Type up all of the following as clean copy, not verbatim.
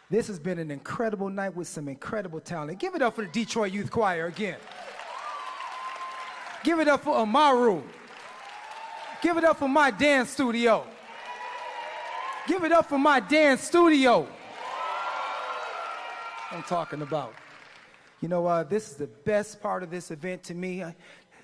This has been an incredible night with some incredible talent. Give it up for the Detroit Youth Choir again. Give it up for Amaru. Give it up for my dance studio. Give it up for my dance studio. I'm talking about. You know, this is the best part of this event to me.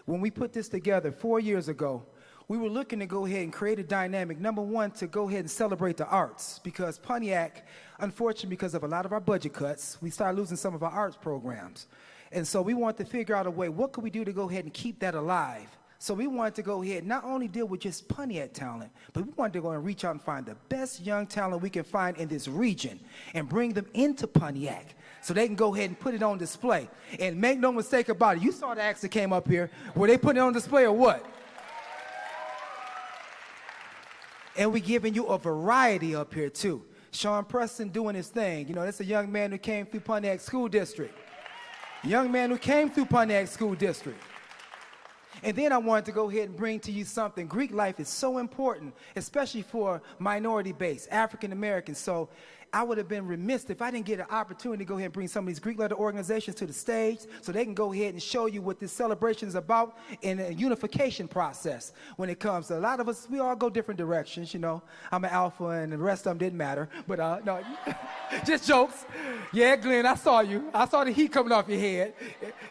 When we put this together 4 years ago, we were looking to go ahead and create a dynamic. Number one, to go ahead and celebrate the arts, because Pontiac, unfortunately, because of a lot of our budget cuts, we started losing some of our arts programs. And so we wanted to figure out a way, what could we do to go ahead and keep that alive? So we wanted to go ahead and not only deal with just Pontiac talent, but we wanted to go and reach out and find the best young talent we can find in this region and bring them into Pontiac so they can go ahead and put it on display. And make no mistake about it, you saw the acts that came up here. Were they putting it on display or what? And we're giving you a variety up here, too. Sean Preston doing his thing. You know, that's a young man who came through Pontiac School District. Young man who came through Pontiac School District. And then I wanted to go ahead and bring to you something. Greek life is so important, especially for minority-based, African-Americans. So I would have been remiss if I didn't get an opportunity to go ahead and bring some of these Greek letter organizations to the stage so they can go ahead and show you what this celebration is about in a unification process when it comes to a lot of us. We all go different directions, you know. I'm an alpha and the rest of them didn't matter. But no, just jokes. Yeah, Glenn, I saw you. I saw the heat coming off your head.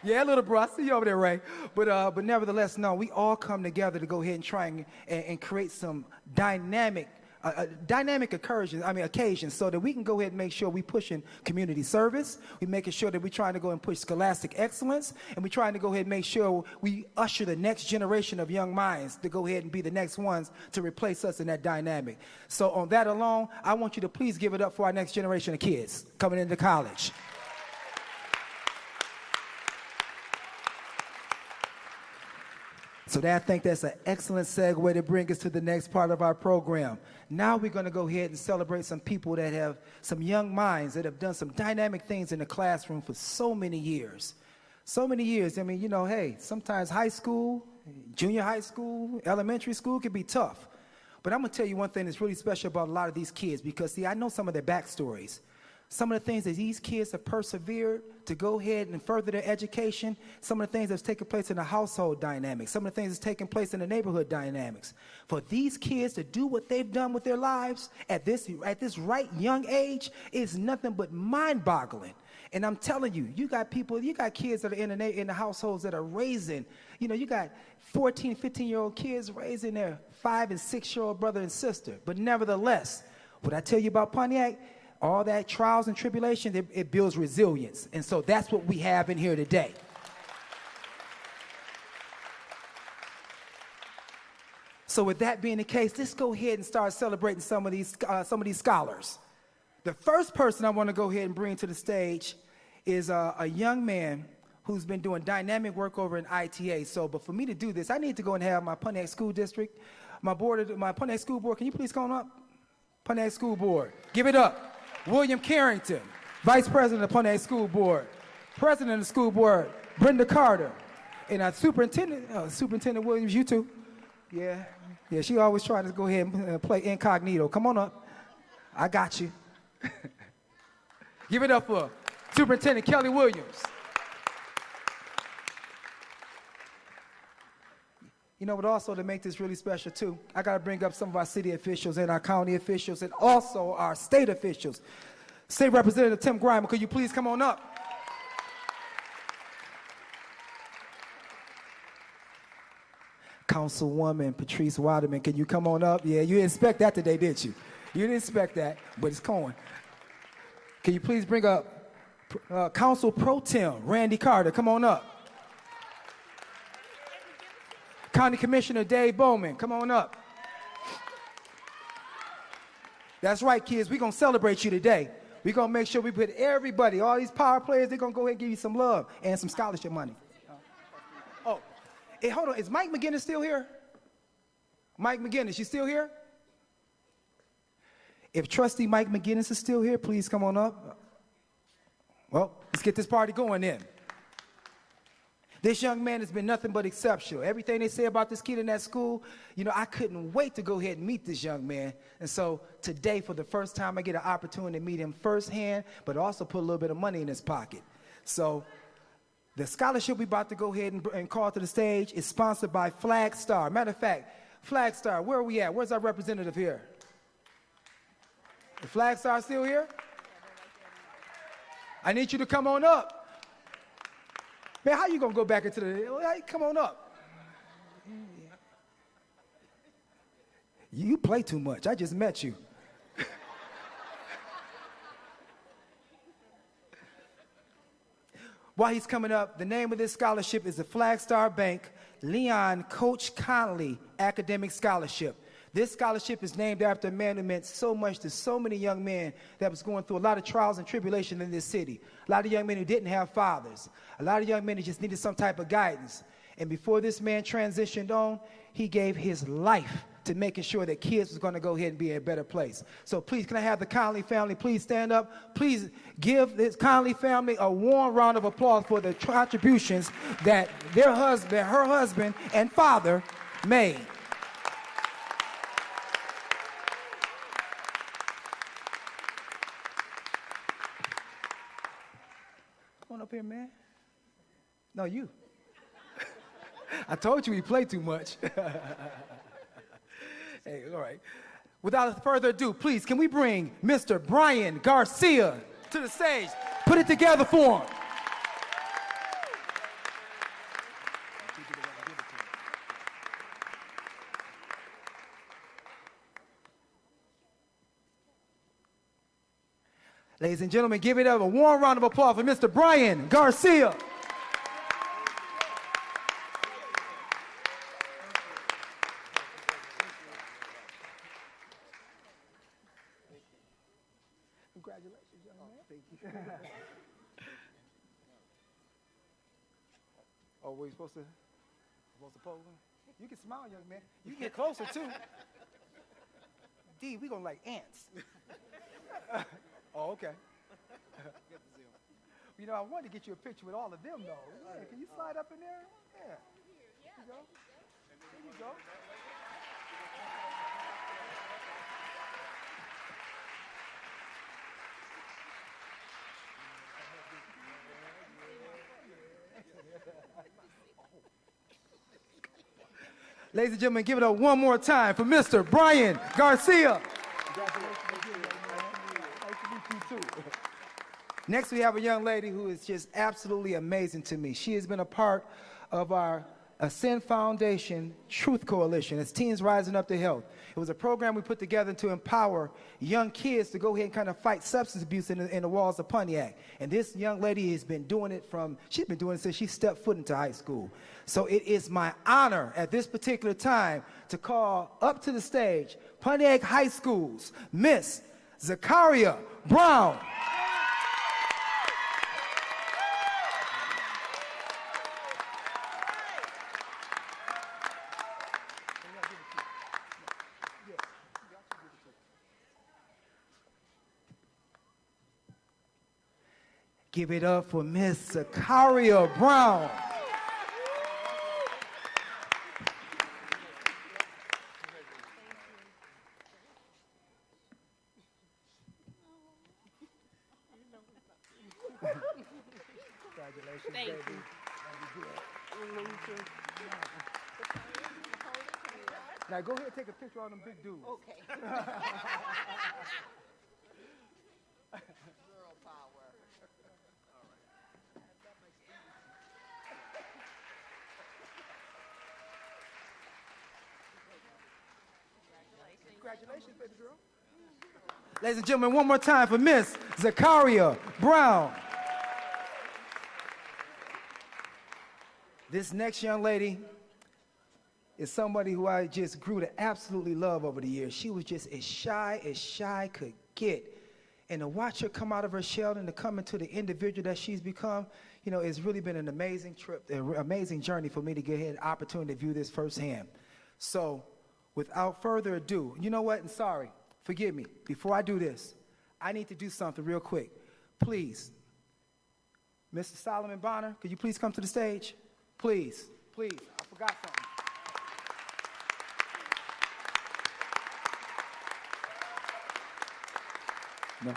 Yeah, little bro, I see you over there, Ray. But nevertheless, no, we all come together to go ahead and try and create some dynamic occasions so that we can go ahead and make sure we pushing community service. We're making sure that we're trying to go and push scholastic excellence, and we're trying to go ahead and make sure we usher the next generation of young minds to go ahead and be the next ones to replace us in that dynamic. So on that alone, I want you to please give it up for our next generation of kids coming into college. So I think that's an excellent segue to bring us to the next part of our program. Now we're going to go ahead and celebrate some people that have some young minds that have done some dynamic things in the classroom for so many years. So many years. I mean, you know, hey, sometimes high school, junior high school, elementary school can be tough. But I'm going to tell you one thing that's really special about a lot of these kids, because, see, I know some of their backstories. Some of the things that these kids have persevered to go ahead and further their education, some of the things that's taking place in the household dynamics, some of the things that's taking place in the neighborhood dynamics. For these kids to do what they've done with their lives at this right young age is nothing but mind-boggling. And I'm telling you, you got kids that are in the households that are raising, you know, you got 14, 15-year-old kids raising their 5- and 6-year-old brother and sister. But nevertheless, what I tell you about Pontiac, all that trials and tribulations, it builds resilience. And so that's what we have in here today. So with that being the case, let's go ahead and start celebrating some of these scholars. The first person I want to go ahead and bring to the stage is a young man who's been doing dynamic work over in ITA. But for me to do this, I need to go and have my Pontiac School District, my Pontiac School Board. Can you please come up? Pontiac School Board. Give it up. William Carrington, Vice President of Pontiac School Board, President of the School Board, Brenda Carter, and Superintendent Williams, you too. Yeah, she always trying to go ahead and play incognito. Come on up. I got you. Give it up for Superintendent Kelly Williams. You know, but also to make this really special, too, I got to bring up some of our city officials and our county officials and also our state officials. State Representative Tim Grimer, could you please come on up? Councilwoman Patrice Waterman, can you come on up? Yeah, you didn't expect that today, did you? You didn't expect that, but it's going. Can you please bring up Council Pro Tem Randy Carter? Come on up. County Commissioner Dave Bowman, come on up. That's right, kids. We're going to celebrate you today. We're going to make sure we put everybody, all these power players, they're going to go ahead and give you some love and some scholarship money. Oh, hey, hold on. Is Mike McGinnis still here? Mike McGinnis, you still here? If Trustee Mike McGinnis is still here, please come on up. Well, let's get this party going then. This young man has been nothing but exceptional. Everything they say about this kid in that school, I couldn't wait to go ahead and meet this young man. And so today, for the first time, I get an opportunity to meet him firsthand, but also put a little bit of money in his pocket. So the scholarship we're about to go ahead and call to the stage is sponsored by Flag Star. Matter of fact, Flag Star, where are we at? Where's our representative here? The Flag Star still here? I need you to come on up. Man, how you gonna go back into the, come on up. You play too much. I just met you. While he's coming up, the name of this scholarship is the Flag Star Bank Leon Coach Conley Academic Scholarship. This scholarship is named after a man who meant so much to so many young men that was going through a lot of trials and tribulation in this city. A lot of young men who didn't have fathers. A lot of young men who just needed some type of guidance. And before this man transitioned on, he gave his life to making sure that kids was going to go ahead and be in a better place. So please, can I have the Conley family please stand up? Please give this Conley family a warm round of applause for the contributions that her husband, and father made. Come on up here, man. No, you. I told you he played too much. Hey, all right. Without further ado, please, can we bring Mr. Brian Garcia to the stage? Put it together for him. Ladies and gentlemen, give it up a warm round of applause for Mr. Brian Garcia. Congratulations, young man. Thank you. Oh, were you supposed to pose? You can smile, young man. You can get closer, too. D, we gonna like ants. Oh, okay. I wanted to get you a picture with all of them, though. Yeah, can you slide up in there? Yeah. There you go. There you go. Ladies and gentlemen, give it up one more time for Mr. Brian Garcia. Next, we have a young lady who is just absolutely amazing to me. She has been a part of our Ascend Foundation Truth Coalition. It's Teens Rising Up to Health. It was a program we put together to empower young kids to go ahead and kind of fight substance abuse in the walls of Pontiac. And this young lady has been doing it since she stepped foot into high school. So it is my honor at this particular time to call up to the stage Pontiac High School's Miss Zakaria Brown. Give it up for Miss Zakaria Brown. Congratulations, Thank baby. you. Now go ahead and take a picture of them big dudes. Okay. Girl power. Congratulations, baby girl. Ladies and gentlemen, one more time for Miss Zakaria Brown. This next young lady is somebody who I just grew to absolutely love over the years. She was just as shy could get. And to watch her come out of her shell and to come into the individual that she's become, it's really been an amazing trip, an amazing journey for me to get an opportunity to view this firsthand. So without further ado, you know what? And sorry, forgive me. Before I do this, I need to do something real quick. Please, Mr. Solomon Bonner, could you please come to the stage? Please, please, I forgot something. No.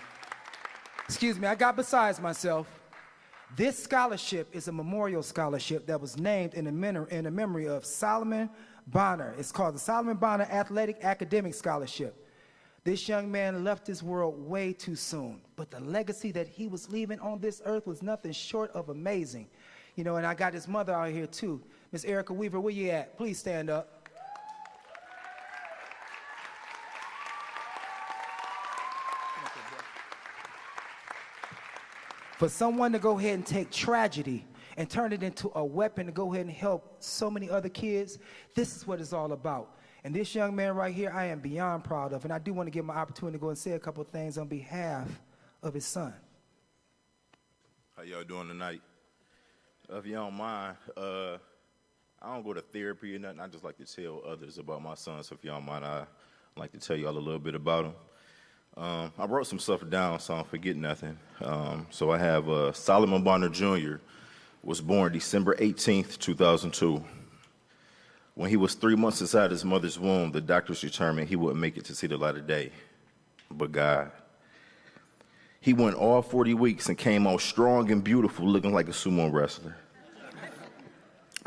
Excuse me, I got besides myself. This scholarship is a memorial scholarship that was named in the memory of Solomon Bonner. It's called the Solomon Bonner Athletic Academic Scholarship. This young man left this world way too soon, but the legacy that he was leaving on this earth was nothing short of amazing. You know, and I got his mother out here too. Miss Erica Weaver, where you at? Please stand up. For someone to go ahead and take tragedy and turn it into a weapon to go ahead and help so many other kids, this is what it's all about. And this young man right here, I am beyond proud of. And I do want to give him an opportunity to go and say a couple of things on behalf of his son. How y'all doing tonight? If you don't mind, I don't go to therapy or nothing. I just like to tell others about my son. So if you don't mind, I'd like to tell y'all a little bit about him. I wrote some stuff down so I don't forget nothing. So I have Solomon Bonner Jr. was born December 18th, 2002. When he was 3 months inside his mother's womb, the doctors determined he wouldn't make it to see the light of day. But God. He went all 40 weeks and came out strong and beautiful, looking like a sumo wrestler.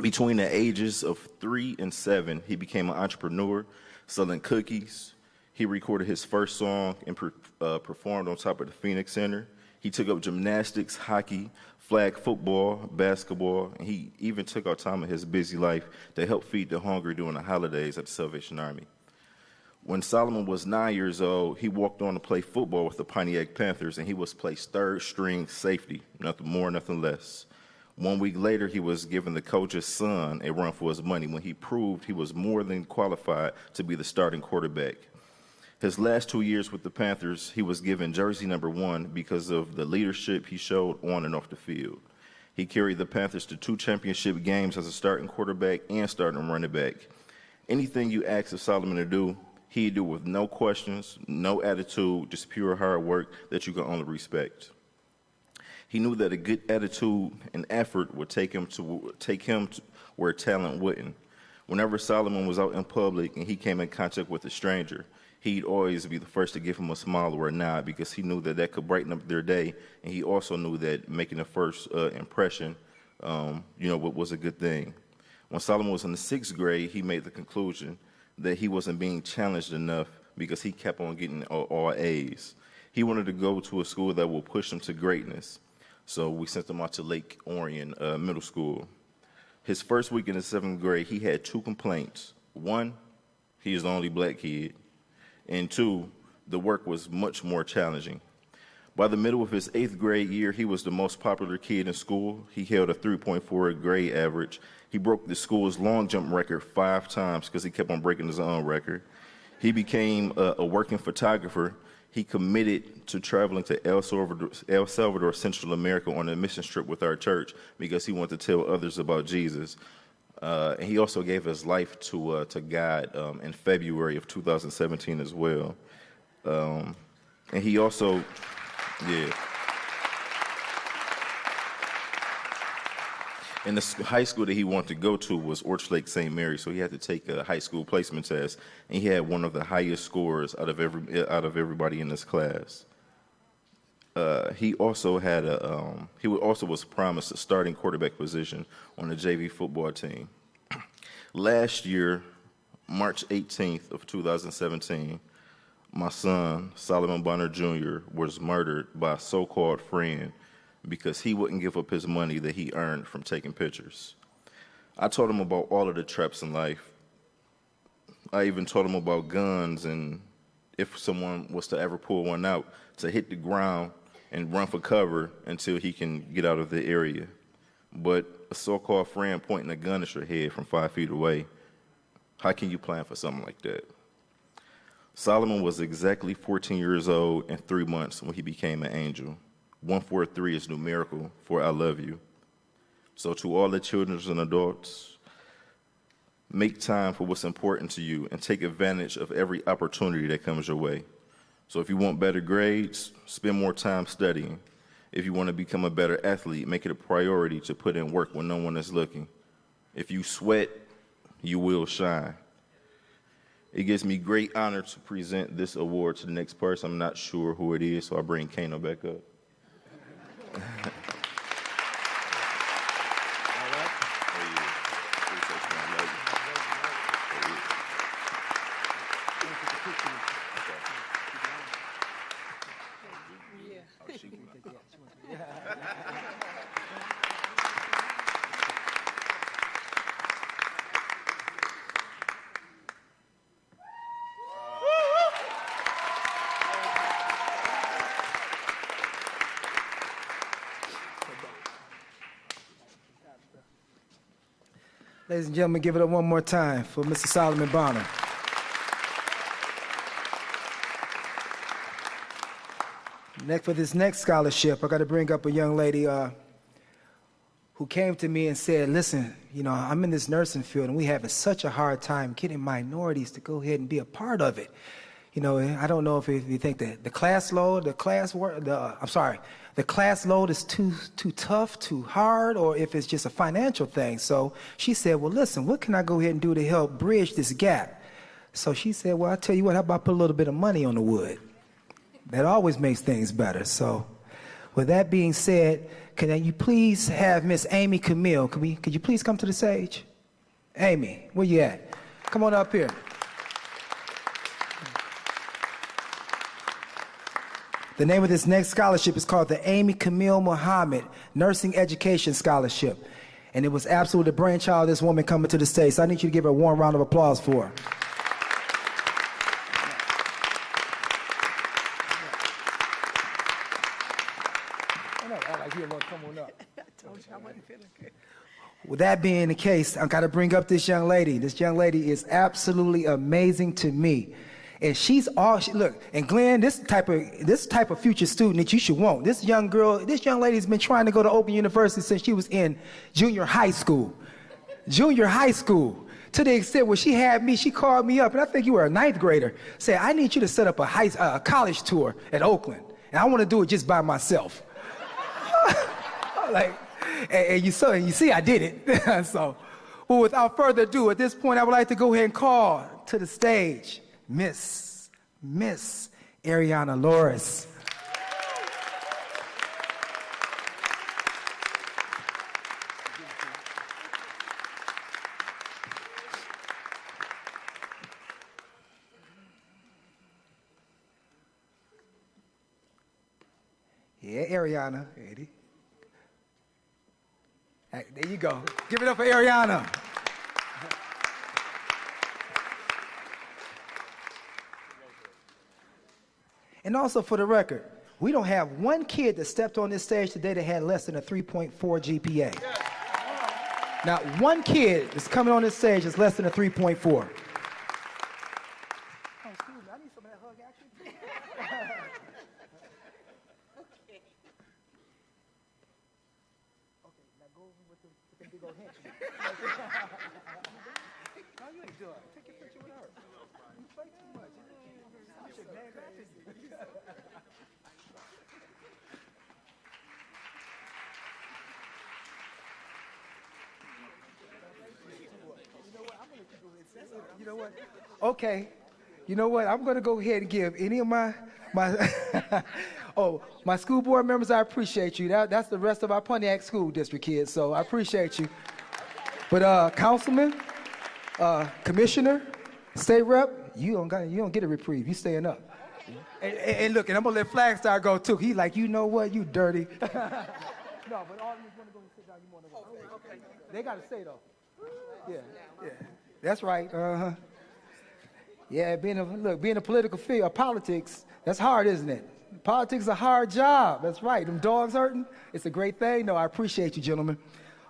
Between the ages of 3 and 7, he became an entrepreneur, selling cookies. He recorded his first song and performed on top of the Phoenix Center. He took up gymnastics, hockey, flag football, basketball, and he even took out time in his busy life to help feed the hungry during the holidays at the Salvation Army. When Solomon was 9 years old, he walked on to play football with the Pontiac Panthers, and he was placed third-string safety, nothing more, nothing less. 1 week later, he was given the coach's son a run for his money when he proved he was more than qualified to be the starting quarterback. His last 2 years with the Panthers, he was given jersey number 1 because of the leadership he showed on and off the field. He carried the Panthers to 2 championship games as a starting quarterback and starting running back. Anything you asked of Solomon to do, he'd do with no questions, no attitude, just pure hard work that you can only respect. He knew that a good attitude and effort would take him to where talent wouldn't. Whenever Solomon was out in public and he came in contact with a stranger, he'd always be the first to give him a smile or a nod because he knew that could brighten up their day, and he also knew that making a first impression, was a good thing. When Solomon was in the 6th grade, he made the conclusion that he wasn't being challenged enough because he kept on getting all A's. He wanted to go to a school that will push him to greatness, so we sent him out to Lake Orion Middle School. His first week in the 7th grade, he had 2 complaints. 1, he was the only black kid. And 2, the work was much more challenging. By the middle of his 8th grade year, he was the most popular kid in school. He held a 3.4 grade average. He broke the school's long jump record 5 times because he kept on breaking his own record. He became a working photographer. He committed to traveling to El Salvador, Central America on a mission trip with our church because he wanted to tell others about Jesus. And he also gave his life to God in February of 2017 as well. And he also, And the high school that he wanted to go to was Orchard Lake St. Mary, so he had to take a high school placement test, and he had one of the highest scores out of everybody in this class. He also was promised a starting quarterback position on the JV football team. Last year, March 18th of 2017, my son, Solomon Bonner Jr., was murdered by a so-called friend because he wouldn't give up his money that he earned from taking pictures. I told him about all of the traps in life. I even told him about guns, and if someone was to ever pull one out, to hit the ground and run for cover until he can get out of the area. But a so-called friend pointing a gun at your head from 5 feet away, how can you plan for something like that? Solomon was exactly 14 years old and 3 months when he became an angel. 143 is numerical for I love you. So to all the children and adults, make time for what's important to you and take advantage of every opportunity that comes your way. So if you want better grades, spend more time studying. If you want to become a better athlete, make it a priority to put in work when no one is looking. If you sweat, you will shine. It gives me great honor to present this award to the next person. I'm not sure who it is, so I bring Kano back up. Ladies and gentlemen, give it up one more time for Mr. Solomon Bonner. For this next scholarship, I got to bring up a young lady who came to me and said, listen, you know, I'm in this nursing field and we having such a hard time getting minorities to go ahead and be a part of it. You know, I don't know if you think that the class load, the class load is too tough, too hard, or if it's just a financial thing. So she said, well, listen, what can I go ahead and do to help bridge this gap? So she said, well, I'll tell you what, how about put a little bit of money on the wood? That always makes things better. So with that being said, can you please have Miss Amy Camille, could you please come to the stage? Amy, where you at? Come on up here. The name of this next scholarship is called the Amy Camille Muhammad Nursing Education Scholarship. And it was absolutely the brainchild of this woman coming to the stage. So I need you to give her a warm round of applause for her. With that being the case, I've got to bring up this young lady. This young lady is absolutely amazing to me. And she's all, look, and Glenn, this type of future student that you should want. This young lady's been trying to go to Open University since she was in junior high school. To the extent where she called me up, and I think you were a ninth grader, said, I need you to set up a college tour at Oakland, and I want to do it just by myself. Like, and you see, I did it. So, well, without further ado, at this point, I would like to go ahead and call to the stage Miss Ariana Loris. Yeah, Ariana. Eddie. There you go. Give it up for Ariana. And also for the record, we don't have one kid that stepped on this stage today that had less than a 3.4 GPA. Not one kid that's coming on this stage that's less than a 3.4. Oh, excuse me, I need some of that hug action. Okay, now go with the big old handshake. No, you ain't doing it. Take a picture with her. You play too much. I should name that. You know what? Okay. You know what? I'm going to go ahead and give any of my my school board members, I appreciate you. That's the rest of our Pontiac School District kids, so I appreciate you. But councilman, commissioner, state rep, you don't get a reprieve. You staying up. And look, and I'm going to let Flagstar go too. He like, you know what? You dirty. No, but all of you want to go and sit down. You want to go. Okay. They got to stay though. Yeah. That's right. Yeah, being a political field, politics, that's hard, isn't it? Politics is a hard job. That's right. Them dogs hurting. It's a great thing. No, I appreciate you, gentlemen.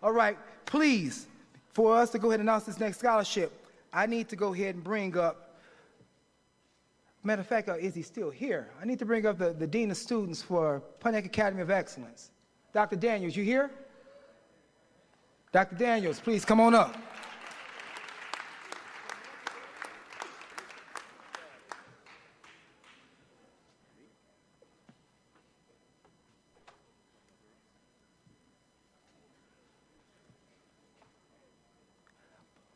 All right, please, for us to go ahead and announce this next scholarship, I need to go ahead and bring up, matter of fact, is he still here? I need to bring up the Dean of Students for Pontiac Academy of Excellence. Dr. Daniels, you here? Dr. Daniels, please come on up.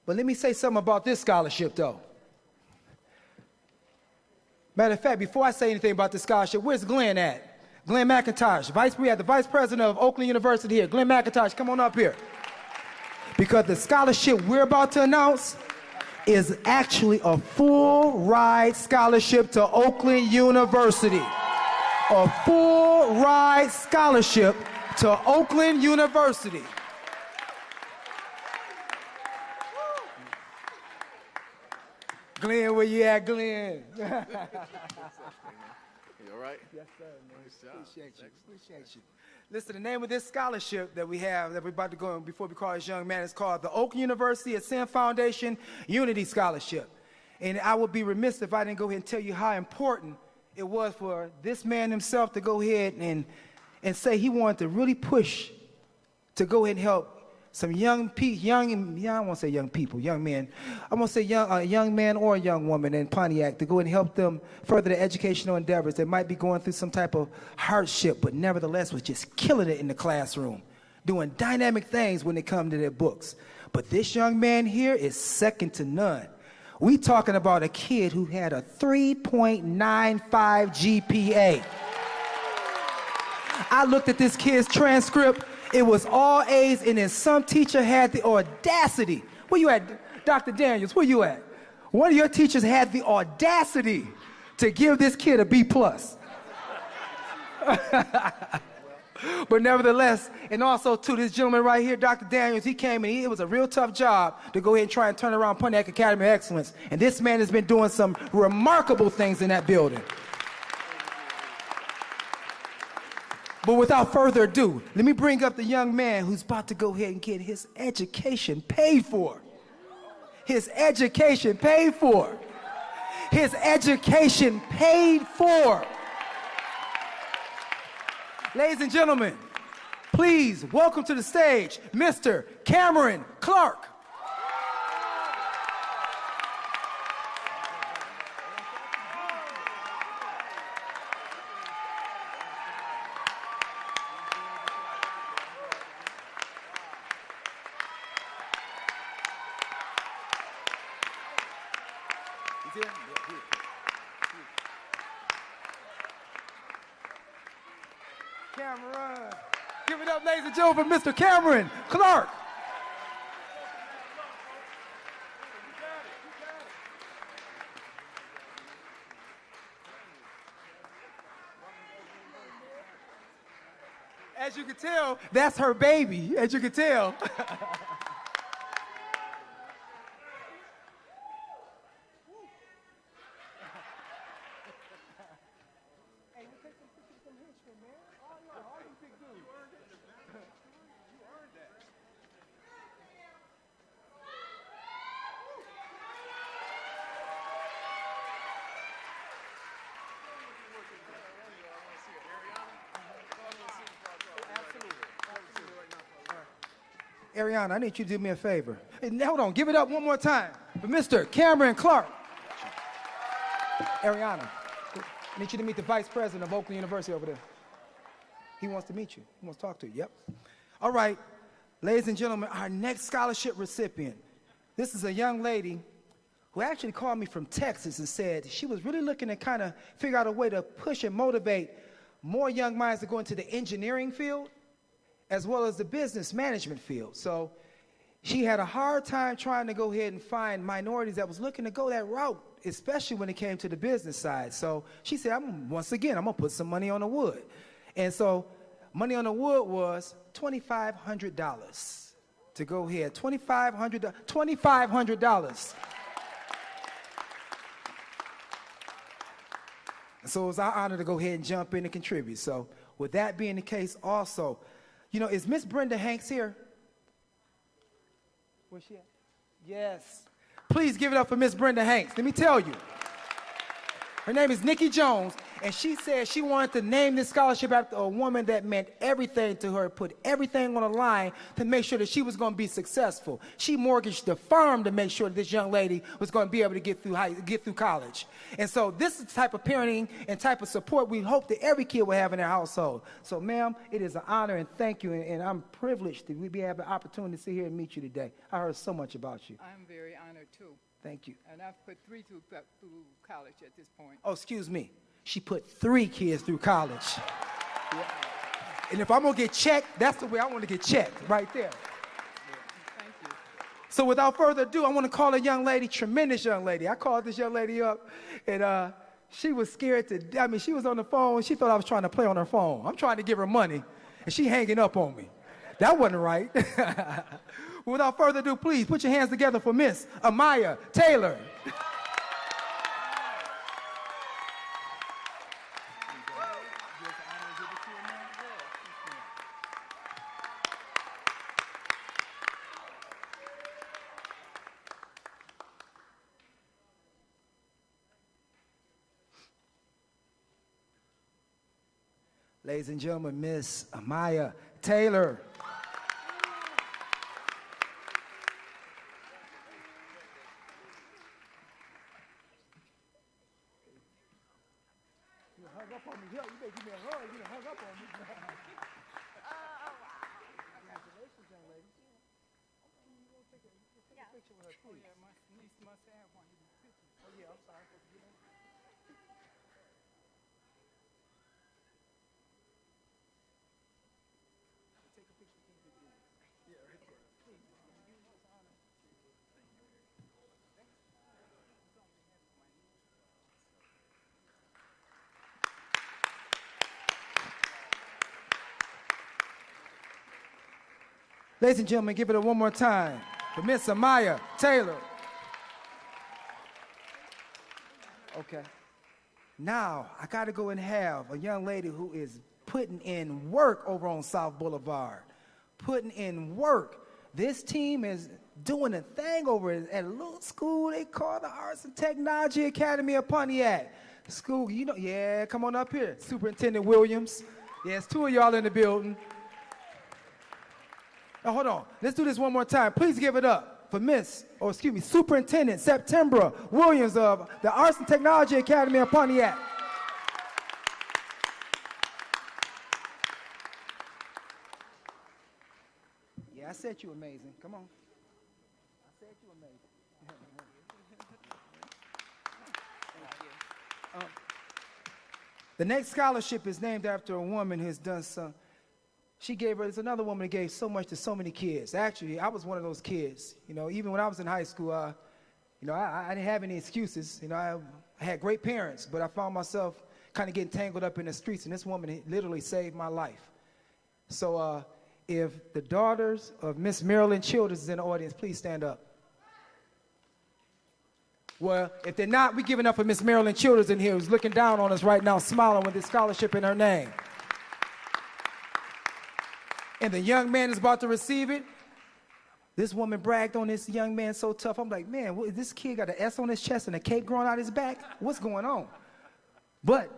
But let me say something about this scholarship, though. Matter of fact, before I say anything about this scholarship, where's Glenn at? Glenn McIntosh, we have the vice president of Oakland University here. Glenn McIntosh, come on up here. Because the scholarship we're about to announce is actually a full ride scholarship to Oakland University. A full ride scholarship to Oakland University. Glenn, where you at, Glenn? You all right? Yes, sir, man. Nice job. Appreciate you. Listen, the name of this scholarship that we have, that we're about to go on before we call this young man, is called the Oakland University Ascend Foundation Unity Scholarship. And I would be remiss if I didn't go ahead and tell you how important it was for this man himself to go ahead and say he wanted to really push to go ahead and help some young men. I want to say young people, young men. I want to say a young man or a young woman in Pontiac to go and help them further their educational endeavors. They might be going through some type of hardship, but nevertheless was just killing it in the classroom, doing dynamic things when it comes to their books. But this young man here is second to none. We talking about a kid who had a 3.95 GPA. I looked at this kid's transcript. It was all A's, and then some teacher had the audacity. Where you at, Dr. Daniels? Where you at? One of your teachers had the audacity to give this kid a B+. But nevertheless, and also to this gentleman right here, Dr. Daniels, he came and it was a real tough job to go ahead and try and turn around Pontiac Academy of Excellence. And this man has been doing some remarkable things in that building. But without further ado, let me bring up the young man who's about to go ahead and get his education paid for. His education paid for. His education paid for. Ladies and gentlemen, please welcome to the stage, Mr. Cameron Clark. Cameron. Give it up, ladies and gentlemen, for Mr. Cameron Clark. As you can tell, that's her baby, as you can tell. Ariana, I need you to do me a favor. And hold on, give it up one more time for Mr. Cameron Clark. Ariana, I need you to meet the vice president of Oakland University over there. He wants to meet you. He wants to talk to you. Yep. All right, ladies and gentlemen, our next scholarship recipient. This is a young lady who actually called me from Texas and said she was really looking to kind of figure out a way to push and motivate more young minds to go into the engineering field as well as the business management field. So she had a hard time trying to go ahead and find minorities that was looking to go that route, especially when it came to the business side. So she said, once again, I'm gonna put some money on the wood. And so money on the wood was $2,500 to go ahead, $2,500. So it was our honor to go ahead and jump in and contribute. So with that being the case also, you know, is Miss Brenda Hanks here? Where's she at? Yes. Please give it up for Miss Brenda Hanks. Let me tell you. Her name is Nikki Jones, And she said she wanted to name this scholarship after a woman that meant everything to her, put everything on the line to make sure that she was going to be successful. She mortgaged the firm to make sure that this young lady was going to be able to get through college. And so this is the type of parenting and type of support we hope that every kid will have in their household. So, ma'am, it is an honor and thank you, and I'm privileged that we have the opportunity to sit here and meet you today. I heard so much about you. I'm very honored, too. Thank you. And I've put 3 through college at this point. Oh, excuse me. She put 3 kids through college. Yeah. And if I'm going to get checked, that's the way I want to get checked, right there. Thank you. So without further ado, I want to call a young lady, tremendous young lady. I called this young lady up, and she was scared she was on the phone. She thought I was trying to play on her phone. I'm trying to give her money, and she hanging up on me. That wasn't right. Without further ado, please put your hands together for Miss Amaya Taylor. Ladies and gentlemen, Miss Amaya Taylor. You hung up on me. You better give me a hug. You hung up on me. Congratulations, young lady. Take a picture with her, please. Yeah, my niece must have one of these pictures. Oh, yeah, I'm sorry. Ladies and gentlemen, give it a one more time for Miss Amaya Taylor. Okay. Now, I got to go and have a young lady who is putting in work over on South Boulevard. Putting in work. This team is doing a thing over at a little school they call the Arts and Technology Academy of Pontiac. School, you know, yeah, come on up here. Superintendent Williams. Yes, 2 of y'all in the building. Now, hold on. Let's do this one more time. Please give it up for Superintendent September Williams of the Arts and Technology Academy of Pontiac. Yeah, I said you were amazing. Come on. I said you were amazing. The next scholarship is named after a woman who has done some. There's another woman that gave so much to so many kids. Actually, I was one of those kids. You know, even when I was in high school, I didn't have any excuses. You know, I had great parents, but I found myself kind of getting tangled up in the streets, and this woman literally saved my life. So if the daughters of Miss Marilyn Childers is in the audience, please stand up. Well, if they're not, we're giving up for Miss Marilyn Childers in here who's looking down on us right now, smiling with this scholarship in her name. And the young man is about to receive it. This woman bragged on this young man so tough. I'm like, man, this kid got an S on his chest and a cake growing out his back? What's going on? But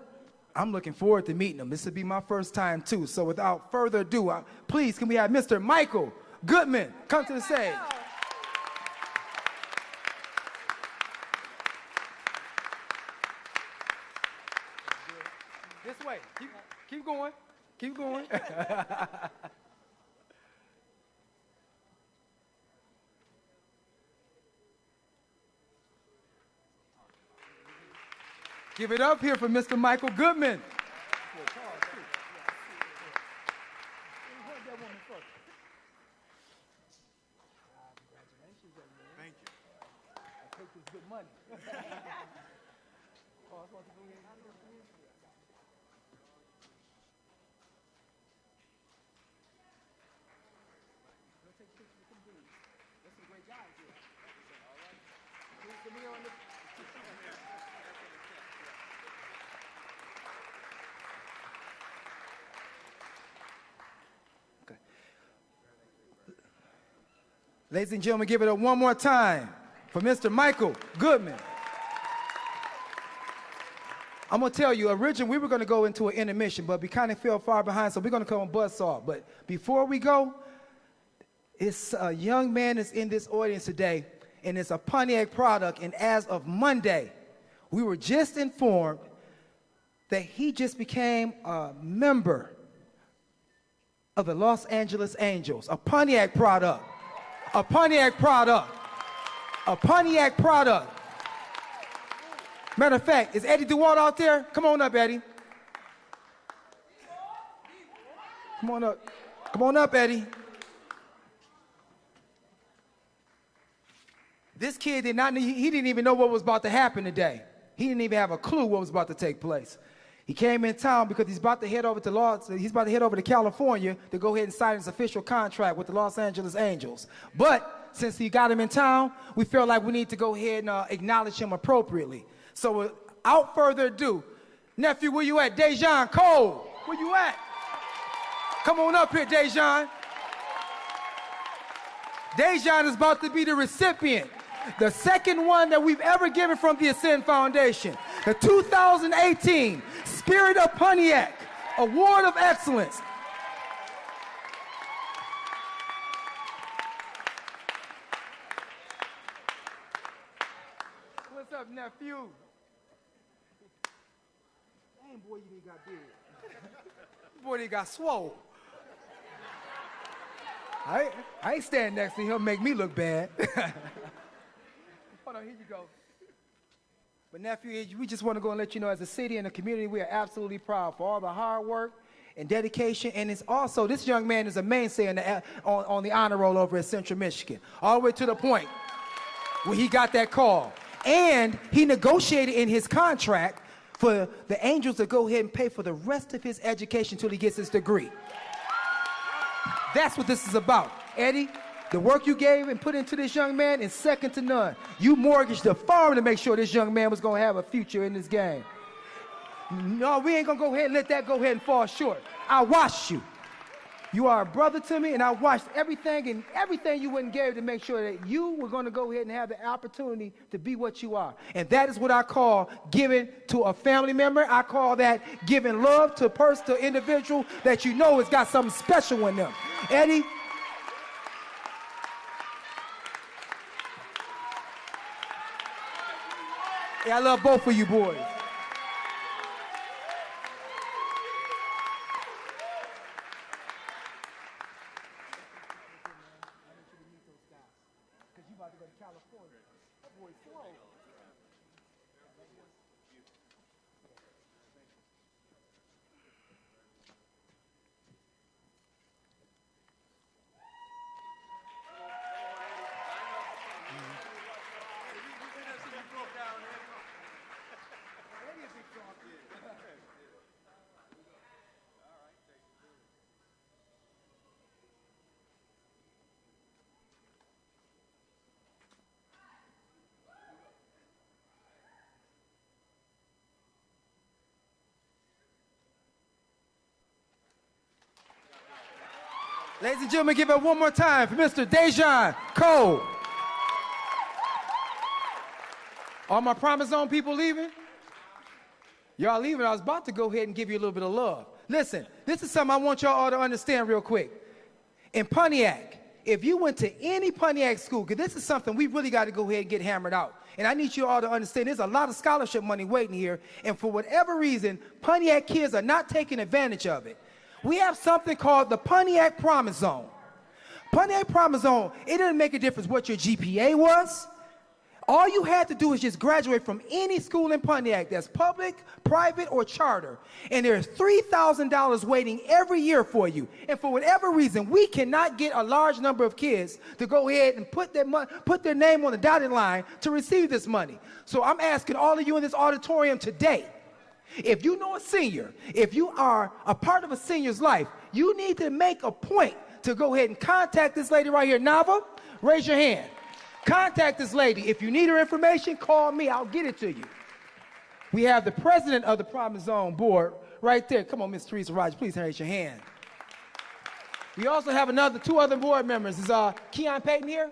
I'm looking forward to meeting him. This will be my first time, too. So without further ado, please, can we have Mr. Michael Goodman come to the stage? This way. Keep going. Keep going. Give it up here for Mr. Michael Goodman. Thank you. I take this good money. Ladies and gentlemen, give it up one more time for Mr. Michael Goodman. I'm going to tell you, originally we were going to go into an intermission, but we kind of fell far behind, so we're going to come on buzzsaw. But before we go, it's a young man that's in this audience today, and it's a Pontiac product, and as of Monday, we were just informed that he just became a member of the Los Angeles Angels, a Pontiac product, a Pontiac product, a Pontiac product. Matter of fact, is Eddie DeWalt out there? Come on up, Eddie. Come on up. Come on up, Eddie. This kid he didn't even know what was about to happen today. He didn't even have a clue what was about to take place. He came in town because he's about to head over to California to go ahead and sign his official contract with the Los Angeles Angels. But since he got him in town, we feel like we need to go ahead and acknowledge him appropriately. So without further ado, nephew, where you at? Dejan Cole, where you at? Come on up here, Dejan. Dejan is about to be the recipient, the second one that we've ever given from the Ascend Foundation, the 2018 Spirit of Pontiac Award of Excellence. What's up, nephew? Damn, boy, you done got big. Boy, they got swole. I ain't standing next to him, make me look bad. Hold on, here you go. But nephew, we just want to go and let you know, as a city and a community, we are absolutely proud for all the hard work and dedication. And it's also, this young man is a mainstay on the honor roll over at Central Michigan, all the way to the point when he got that call. And he negotiated in his contract for the Angels to go ahead and pay for the rest of his education until he gets his degree. That's what this is about. Eddie, the work you gave and put into this young man is second to none. You mortgaged the farm to make sure this young man was going to have a future in this game. No, we ain't going to go ahead and let that go ahead and fall short. I watched you. You are a brother to me, and I watched everything you went and gave to make sure that you were going to go ahead and have the opportunity to be what you are. And that is what I call giving to a family member. I call that giving love to a person, to an individual that you know has got something special in them. Eddie, yeah, I love both of you boys. Ladies and gentlemen, give it one more time for Mr. Dejan Cole. All my Promise Zone people leaving? Y'all leaving. I was about to go ahead and give you a little bit of love. Listen, this is something I want y'all all to understand real quick. In Pontiac, if you went to any Pontiac school, because this is something we really got to go ahead and get hammered out. And I need you all to understand there's a lot of scholarship money waiting here. And for whatever reason, Pontiac kids are not taking advantage of it. We have something called the Pontiac Promise Zone. Pontiac Promise Zone, it doesn't make a difference what your GPA was. All you had to do is just graduate from any school in Pontiac that's public, private, or charter. And there's $3,000 waiting every year for you. And for whatever reason, we cannot get a large number of kids to go ahead and put their name on the dotted line to receive this money. So I'm asking all of you in this auditorium today, if you know a senior, if you are a part of a senior's life, you need to make a point to go ahead and contact this lady right here. Nava, raise your hand. Contact this lady. If you need her information, call me. I'll get it to you. We have the president of the Promise Zone board right there. Come on, Miss Teresa Rogers, please raise your hand. We also have two other board members. Is Keon Payton here?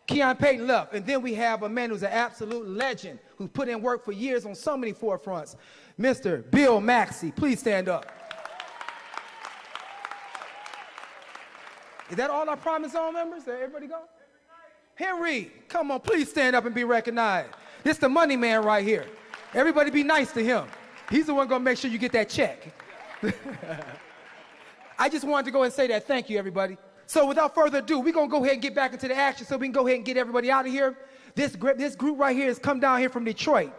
Keon Payton left. And then we have a man who's an absolute legend, who's put in work for years on so many forefronts, Mr. Bill Maxey. Please stand up. Is that all our Promise Zone members? Did everybody go? Henry, come on, please stand up and be recognized. This the money man right here. Everybody be nice to him. He's the one gonna make sure you get that check. I just wanted to go and say that. Thank you, everybody. So without further ado, we're gonna go ahead and get back into the action so we can go ahead and get everybody out of here. This group right here has come down here from Detroit.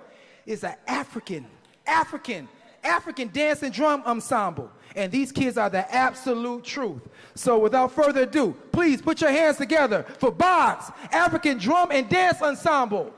It's an African dance and drum ensemble. And these kids are the absolute truth. So without further ado, please put your hands together for Bob's African Drum and Dance Ensemble.